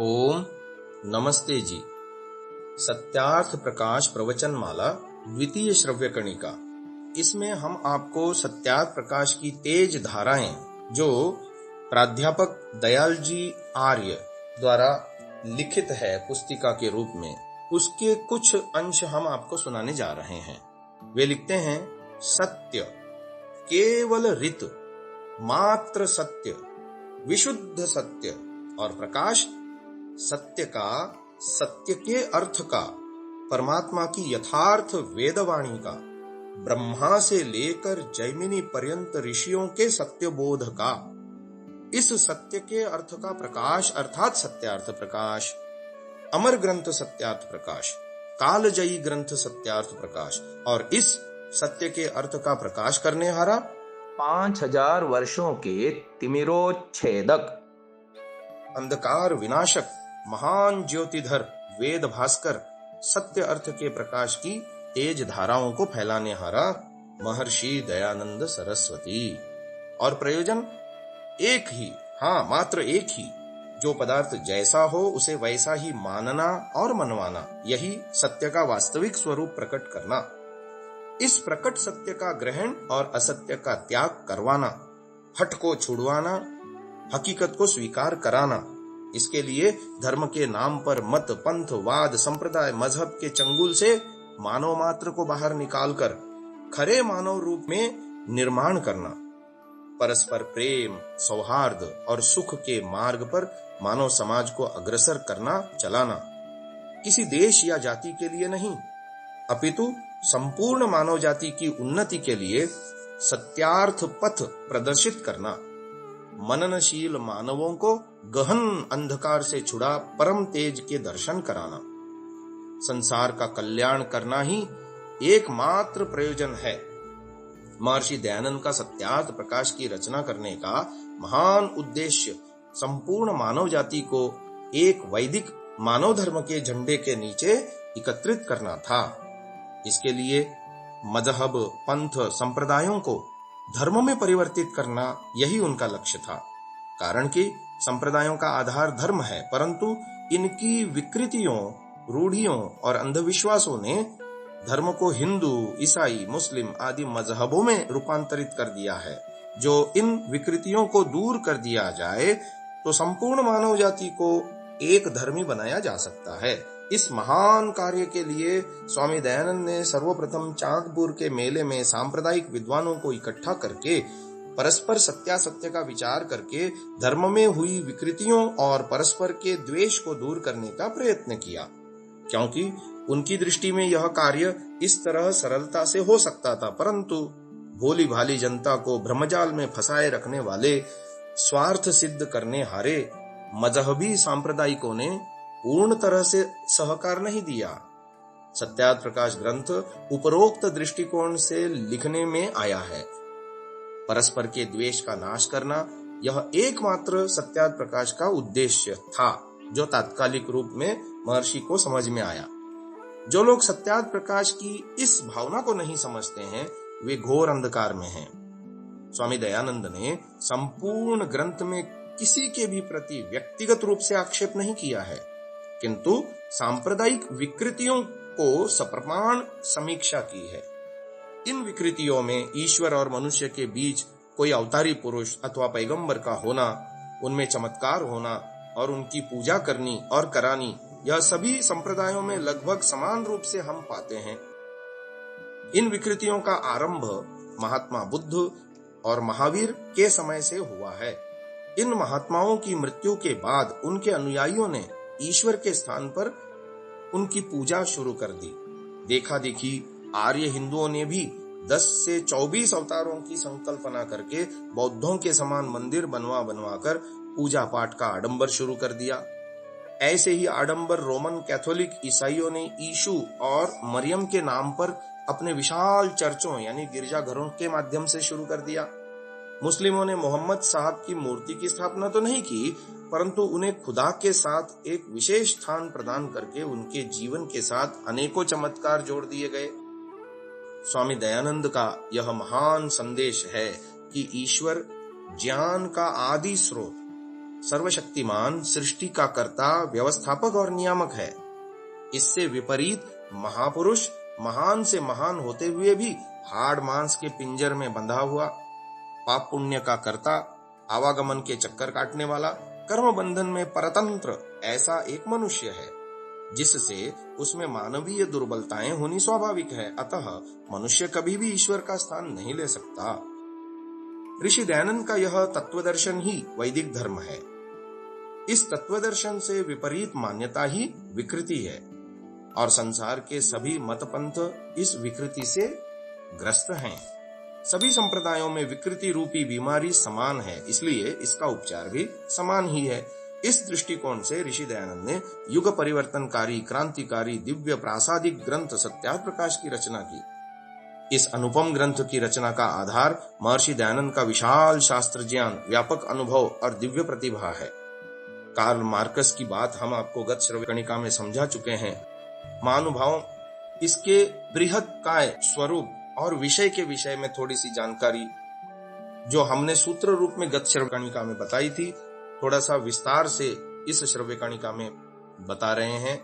ओम नमस्ते जी। सत्यार्थ प्रकाश प्रवचन माला द्वितीय श्रव्य कणिका। इसमें हम आपको सत्यार्थ प्रकाश की तेज धाराएं जो प्राध्यापक दयाल जी आर्य द्वारा लिखित है पुस्तिका के रूप में, उसके कुछ अंश हम आपको सुनाने जा रहे हैं। वे लिखते हैं, सत्य केवल ऋत मात्र सत्य, विशुद्ध सत्य और प्रकाश सत्य का, सत्य के अर्थ का, परमात्मा की यथार्थ वेदवाणी का, ब्रह्मा से लेकर जैमिनी पर्यंत ऋषियों के सत्य बोध का, इस सत्य के अर्थ का प्रकाश अर्थात सत्यार्थ प्रकाश, अमर ग्रंथ सत्यार्थ प्रकाश, कालजयी ग्रंथ सत्यार्थ प्रकाश और इस सत्य के अर्थ का प्रकाश करने हारा 5000 वर्षों के तिमिरोच्छेदक, अंधकार विनाशक, महान ज्योतिधर वेद भास्कर सत्य अर्थ के प्रकाश की तेज धाराओं को फैलाने हारा महर्षि दयानंद सरस्वती। और प्रयोजन एक ही, मात्र एक ही, जो पदार्थ जैसा हो उसे वैसा ही मानना और मनवाना, यही सत्य का वास्तविक स्वरूप प्रकट करना। इस प्रकट सत्य का ग्रहण और असत्य का त्याग करवाना, हठ को छुड़वाना, हकीकत को स्वीकार कराना। इसके लिए धर्म के नाम पर मत, पंथ, वाद, संप्रदाय, मजहब के चंगुल से मानव मात्र को बाहर निकालकर खरे मानव रूप में निर्माण करना। परस्पर प्रेम, सौहार्द और सुख के मार्ग पर मानव समाज को अग्रसर करना, चलाना। किसी देश या जाति के लिए नहीं, अपितु संपूर्ण मानव जाति की उन्नति के लिए सत्यार्थ पथ प्रदर्शित करना। मननशील मानवों को गहन अंधकार से छुड़ा परम तेज के दर्शन कराना। संसार का कल्याण करना ही एकमात्र प्रयोजन है। महर्षि दयानंद का सत्यार्थ प्रकाश की रचना करने का महान उद्देश्य संपूर्ण मानव जाति को एक वैदिक मानव धर्म के झंडे के नीचे एकत्रित करना था। इसके लिए मजहब, पंथ, संप्रदायों को धर्म में परिवर्तित करना, यही उनका लक्ष्य था। कारण कि संप्रदायों का आधार धर्म है, परंतु इनकी विकृतियों, रूढ़ियों और अंधविश्वासों ने धर्म को हिंदू, ईसाई, मुस्लिम आदि मजहबों में रूपांतरित कर दिया है। जो इन विकृतियों को दूर कर दिया जाए तो संपूर्ण मानव जाति को एक धर्मी बनाया जा सकता है। इस महान कार्य के लिए स्वामी दयानंद ने सर्वप्रथम चांदपुर के मेले में सांप्रदायिक विद्वानों को इकट्ठा करके परस्पर सत्यासत्य का विचार करके धर्म में हुई विकृतियों और परस्पर के द्वेष को दूर करने का प्रयत्न किया, क्योंकि उनकी दृष्टि में यह कार्य इस तरह सरलता से हो सकता था, परंतु भोली भाली जनता को भ्रमजाल में फंसाए रखने वाले, स्वार्थ सिद्ध करने हारे मजहबी सांप्रदायिकों ने पूर्ण तरह से सहकार नहीं दिया। सत्यार्थ प्रकाश ग्रंथ उपरोक्त दृष्टिकोण से लिखने में आया है। परस्पर के द्वेष का नाश करना, यह एकमात्र सत्यार्थ प्रकाश का उद्देश्य था, जो तात्कालिक रूप में महर्षि को समझ में आया। जो लोग सत्यार्थ प्रकाश की इस भावना को नहीं समझते हैं, वे घोर अंधकार में हैं। स्वामी दयानंद ने संपूर्ण ग्रंथ में किसी के भी प्रति व्यक्तिगत रूप से आक्षेप नहीं किया है, किंतु सांप्रदायिक विकृतियों को सप्रमाण समीक्षा की है। इन विकृतियों में ईश्वर और मनुष्य के बीच कोई अवतारी पुरुष अथवा पैगंबर का होना, उनमें चमत्कार होना और उनकी पूजा करनी और करानी, यह सभी संप्रदायों में लगभग समान रूप से हम पाते हैं। इन विकृतियों का आरंभ महात्मा बुद्ध और महावीर के समय से हुआ है। इन महात्माओं की मृत्यु के बाद उनके अनुयायियों ने ईश्वर के स्थान पर उनकी पूजा शुरू कर दी। देखा देखी आर्य हिंदुओं ने भी 10 से 24 अवतारों की संकल्पना करके बौद्धों के समान मंदिर बनवा कर पूजा पाठ का आडंबर शुरू कर दिया। ऐसे ही आडंबर रोमन कैथोलिक ईसाइयों ने यीशु और मरियम के नाम पर अपने विशाल चर्चों यानी गिरजाघरों के माध्यम से शुरू कर दिया। मुस्लिमों ने मोहम्मद साहब की मूर्ति की स्थापना तो नहीं की, परंतु उन्हें खुदा के साथ एक विशेष स्थान प्रदान करके उनके जीवन के साथ अनेकों चमत्कार जोड़ दिए गए। स्वामी दयानंद का यह महान संदेश है कि ईश्वर ज्ञान का आदि स्रोत, सर्वशक्तिमान, सृष्टि का कर्ता, व्यवस्थापक और नियामक है। इससे विपरीत महापुरुष महान से महान होते हुए भी हाड़ मांस के पिंजर में बंधा हुआ, पाप पुण्य का कर्ता, आवागमन के चक्कर काटने वाला, कर्म बंधन में परतंत्र ऐसा एक मनुष्य है, जिससे उसमें मानवीय दुर्बलताएं होनी स्वाभाविक है। अतः मनुष्य कभी भी ईश्वर का स्थान नहीं ले सकता। ऋषि दयानंद का यह तत्वदर्शन ही वैदिक धर्म है। इस तत्वदर्शन से विपरीत मान्यता ही विकृति है और संसार के सभी मतपंथ इस विकृति से ग्रस्त हैं। सभी संप्रदायों में विकृति रूपी बीमारी समान है, इसलिए इसका उपचार भी समान ही है। इस दृष्टिकोण से ऋषि दयानंद ने युग परिवर्तनकारी, क्रांतिकारी, दिव्य प्रासादिक ग्रंथ सत्यार्थ प्रकाश की रचना की। इस अनुपम ग्रंथ की रचना का आधार महर्षि दयानंद का विशाल शास्त्र ज्ञान, व्यापक अनुभव और दिव्य प्रतिभा है। कार्ल मार्कस की बात हम आपको गत श्रवणिका में समझा चुके हैं। महानुभाव, इसके बृहत्काय स्वरूप और विषय के विषय में थोड़ी सी जानकारी जो हमने सूत्र रूप में गत श्रवणिका में बताई थी, थोड़ा सा विस्तार से इस श्रव्यकणिका में बता रहे हैं।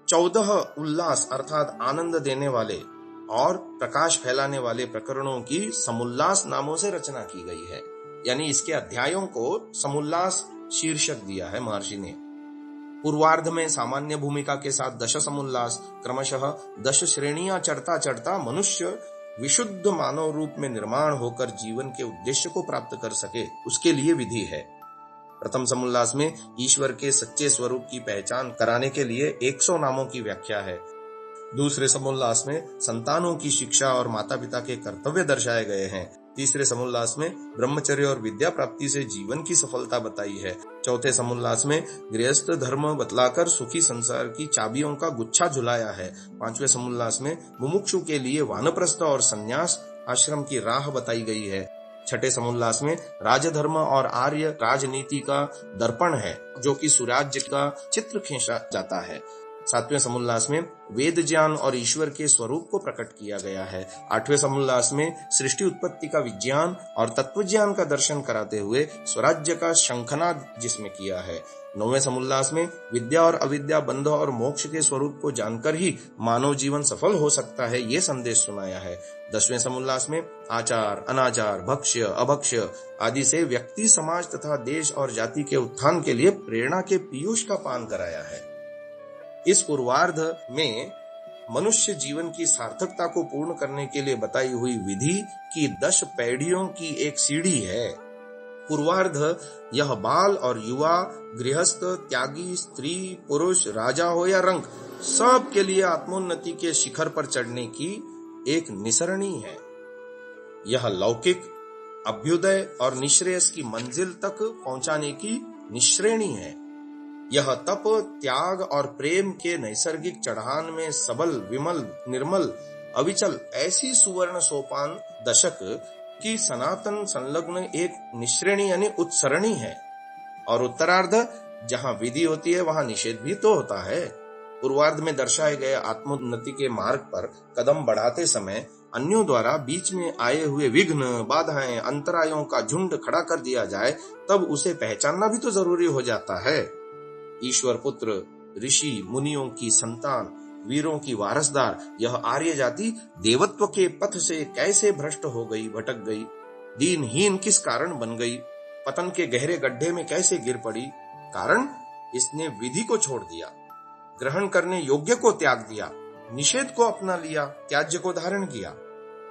14 उल्लास अर्थात आनंद देने वाले और प्रकाश फैलाने वाले प्रकरणों की समुल्लास नामों से रचना की गई है। यानी इसके अध्यायों को समुल्लास शीर्षक दिया है महर्षि ने। पूर्वार्ध में सामान्य भूमिका के साथ दश समुल्लास, क्रमशः 10 श्रेणियां चढ़ता चढ़ता मनुष्य विशुद्ध मानव रूप में निर्माण होकर जीवन के उद्देश्य को प्राप्त कर सके, उसके लिए विधि है। प्रथम समुल्लास में ईश्वर के सच्चे स्वरूप की पहचान कराने के लिए 100 नामों की व्याख्या है। दूसरे समुल्लास में संतानों की शिक्षा और माता पिता के कर्तव्य दर्शाए गए हैं। तीसरे समुल्लास में ब्रह्मचर्य और विद्या प्राप्ति से जीवन की सफलता बताई है। चौथे समुल्लास में गृहस्थ धर्म बतलाकर सुखी संसार की चाबियों का गुच्छा झुलाया है। पांचवें समुल्लास में मुमुक्षु के लिए वानप्रस्थ और संन्यास आश्रम की राह बताई गई है। छठे समुल्लास में राजधर्म और आर्य राजनीति का दर्पण है, जो कि सुराज्य का चित्र खींचा जाता है। सातवें समुल्लास में वेद ज्ञान और ईश्वर के स्वरूप को प्रकट किया गया है। आठवें समुल्लास में सृष्टि उत्पत्ति का विज्ञान और तत्व ज्ञान का दर्शन कराते हुए स्वराज्य का शंखनाद जिसमें किया है। नौवें समुल्लास में विद्या और अविद्या, बंध और मोक्ष के स्वरूप को जानकर ही मानव जीवन सफल हो सकता है, ये संदेश सुनाया है। 10वें समुल्लास में आचार, अनाचार, भक्ष्य, अभक्ष्य आदि से व्यक्ति, समाज तथा देश और जाति के उत्थान के लिए प्रेरणा के पीयूष का पान कराया है। इस पूर्वार्ध में मनुष्य जीवन की सार्थकता को पूर्ण करने के लिए बताई हुई विधि की 10 पैढ़ियों की एक सीढ़ी है। पूर्वार्ध यह बाल और युवा, गृहस्थ, त्यागी, स्त्री, पुरुष, राजा हो या रंक, सब के लिए आत्मोन्नति के शिखर पर चढ़ने की एक निसरणी है। यह लौकिक, अभ्युदय और निश्रेयस की मंजिल तक पहुंचाने की निश्रेणी है। यह तप, त्याग और प्रेम के नैसर्गिक चढ़ान में सबल, विमल, निर्मल, अविचल ऐसी सुवर्ण सोपान दशक की सनातन संलग्न एक निश्रेणी यानी उत्सरणी है। और उत्तरार्ध जहाँ विधि होती है वहाँ निषेध भी तो होता है। पूर्वार्ध में दर्शाए गए आत्मोन्नति के मार्ग पर कदम बढ़ाते समय अन्यों द्वारा बीच में आए हुए विघ्न, बाधाएं, अंतरायों का झुंड खड़ा कर दिया जाए, तब उसे पहचानना भी तो जरूरी हो जाता है। ईश्वर पुत्र, ऋषि मुनियों की संतान, वीरों की वारसदार यह आर्य जाति देवत्व के पथ से कैसे भ्रष्ट हो गई, भटक गई, दीनहीन किस कारण बन गई, पतन के गहरे गड्ढे में कैसे गिर पड़ी? कारण इसने विधि को छोड़ दिया, ग्रहण करने योग्य को त्याग दिया, निषेध को अपना लिया, त्याज्य को धारण किया।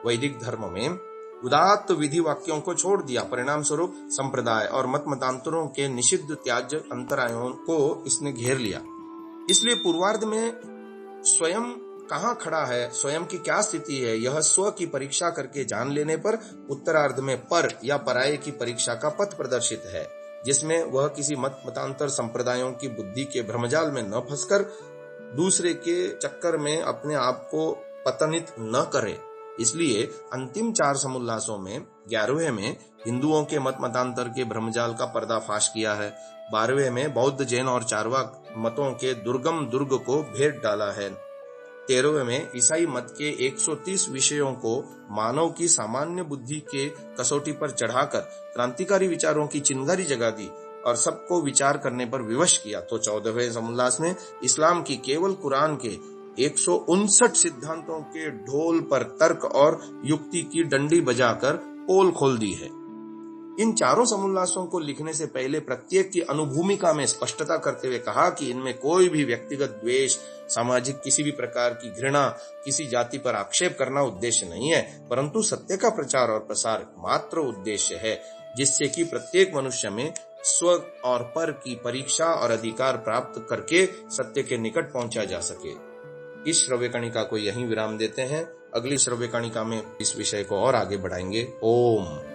वैदिक धर्म में उदात्त विधि वाक्यों को छोड़ दिया। परिणाम स्वरूप संप्रदाय और मत मतांतरों के निषिद्ध त्याज्य अंतरायों को इसने घेर लिया। इसलिए पूर्वार्ध में स्वयं कहाँ खड़ा है, स्वयं की क्या स्थिति है, यह स्व की परीक्षा करके जान लेने पर उत्तरार्ध में पर या पराये की परीक्षा का पथ प्रदर्शित है, जिसमें वह किसी मत मतांतर संप्रदायों की बुद्धि के भ्रमजाल में न फंसकर दूसरे के चक्कर में अपने आप को पतनित न करे। इसलिए अंतिम 4 समुल्लासों में 11वें में हिंदुओं के मत मतांतर के भ्रमजाल का पर्दाफाश किया है। 12वें में बौद्ध, जैन और चारवाक मतों के दुर्गम दुर्ग को भेद डाला है। 13वें में ईसाई मत के 130 विषयों को मानव की सामान्य बुद्धि के कसौटी पर चढ़ाकर क्रांतिकारी विचारों की चिंगारी जगा दी। और सबको विचार करने पर विवश किया। तो 14वें समोल्लास में इस्लाम की केवल कुरान के 159 सिद्धांतों के ढोल पर तर्क और युक्ति की डंडी बजाकर पोल खोल दी है। इन चारों समोल्लासों को लिखने से पहले प्रत्येक की अनुभूमिका में स्पष्टता करते हुए कहा कि इनमें कोई भी व्यक्तिगत द्वेष, सामाजिक किसी भी प्रकार की घृणा, किसी जाति पर आक्षेप करना उद्देश्य नहीं है, परंतु सत्य का प्रचार और प्रसार मात्र उद्देश्य है, जिससे कि प्रत्येक मनुष्य में स्व और पर की परीक्षा और अधिकार प्राप्त करके सत्य के निकट पहुंचा जा सके। इस श्रव्य कणिका को यहीं विराम देते हैं। अगली श्रव्य कणिका में इस विषय को और आगे बढ़ाएंगे। ओम।